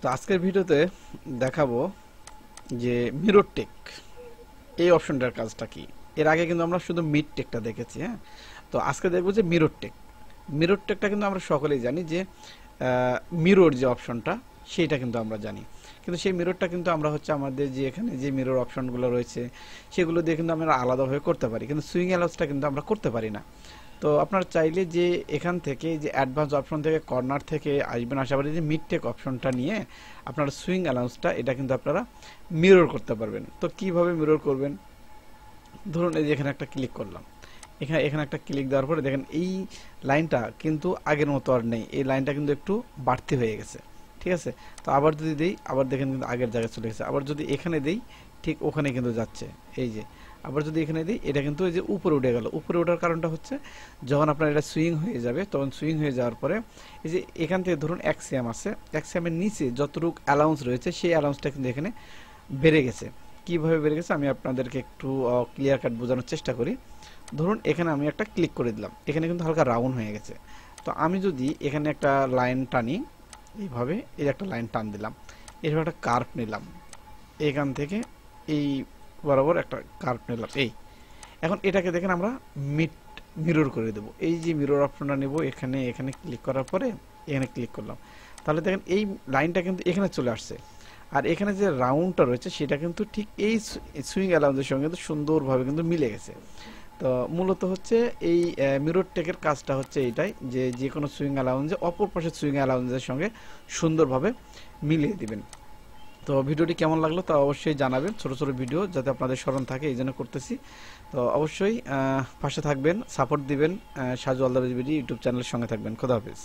তো আজকের ভিডিওতে দেখাবো যে মিরর টেক এই অপশনটার কাজটা কি। এর আগে কিন্তু আমরা শুধু মিড টেকটা দেখেছি, হ্যাঁ। তো আজকে দেখবো যে মিরর টেক। মিরর টেকটা কিন্তু আমরা সকলেই জানি যে মিরর যে অপশনটা সেইটা কিন্তু আমরা জানি, কিন্তু সেই মিররটা কিন্তু আমরা হচ্ছে আমাদের যে এখানে যে মিরর অপশনগুলো রয়েছে সেগুলো দিয়ে কিন্তু আমরা আলাদাভাবে করতে পারি, কিন্তু সুইং অ্যালাউন্সটা কিন্তু আমরা করতে পারি না। তো আপনারা চাইলে যে এখান থেকে যে অ্যাডভান্স অপশন থেকে কর্নার থেকে আসবেন, আশা করি যে মিড টেক অপশনটা নিয়ে আপনারা সুইং অ্যালাউন্সটা এটা কিন্তু আপনারা মিরর করতে পারবেন। তো কিভাবে মিরর করবেন, ধরুন এই যে এখানে একটা ক্লিক করলাম, এখানে একটা ক্লিক দেওয়ার পরে দেখেন এই লাইনটা কিন্তু আগের মতো আর নেই, এই লাইনটা কিন্তু একটু বাড়তি হয়ে গেছে, ঠিক আছে। তো আবার যদি দেই, আবার দেখেন কিন্তু আগের জায়গায় চলে গেছে। আবার যদি এখানে দেই, ঠিক ওখানে কিন্তু যাচ্ছে, এই যে। আবার যদি এখানে দিই, এটা কিন্তু এই যে উপরে উঠে গেল। উপরে ওঠার কারণটা হচ্ছে যখন আপনার এটা সুইং হয়ে যাবে, তখন সুইং হয়ে যাওয়ার পরে এই যে এখান থেকে ধরুন এক্সিয়াম আছে, এক্সিয়ামের নিচে যতটুকু অ্যালাউন্স রয়েছে সেই অ্যালাউন্সটা কিন্তু এখানে বেড়ে গেছে। কিভাবে বেড়ে গেছে আমি আপনাদেরকে একটু ক্লিয়ার কাট বোঝানোর চেষ্টা করি। ধরুন এখানে আমি একটা ক্লিক করে দিলাম, এখানে কিন্তু হালকা রাউন্ড হয়ে গেছে। তো আমি যদি এখানে একটা লাইন টানি, এইভাবে এই একটা লাইন টান দিলাম, এইভাবে একটা কার্ভ নিলাম, এখান থেকে এই বরাবর একটা কার্ভ নিলাম, এই। এখন এটাকে দেখেন আমরা মিরর করে দেব। এই যে মিরর অপশনটা নেব, এখানে এখানে ক্লিক করার পরে এখানে ক্লিক করলাম, তাহলে দেখেন এই লাইনটা কিন্তু এখানে চলে আসছে। আর এখানে যে রাউন্ডটা রয়েছে সেটা কিন্তু ঠিক এই সুইং অ্যালাউন্সের সঙ্গে কিন্তু সুন্দরভাবে কিন্তু মিলে গেছে। তো মূলত হচ্ছে এই মিরর টেকের কাজটা হচ্ছে এইটাই, যে যে কোনো সুইং অ্যালাউন্সে অপর পাশের সুইং অ্যালাউন্সের সঙ্গে সুন্দরভাবে মিলিয়ে দিবেন। তো ভিডিওটি কেমন লাগলো তা অবশ্যই জানাবেন, ছোট ছোট ভিডিও যাতে আপনাদের স্মরণ থাকে এই জন্য করতেছি। তো অবশ্যই পাশে থাকবেন, সাপোর্ট দিবেন, সাজু আল্লাহ ইউটিউব চ্যানেলের সঙ্গে থাকবেন। খোদা হাফেজ।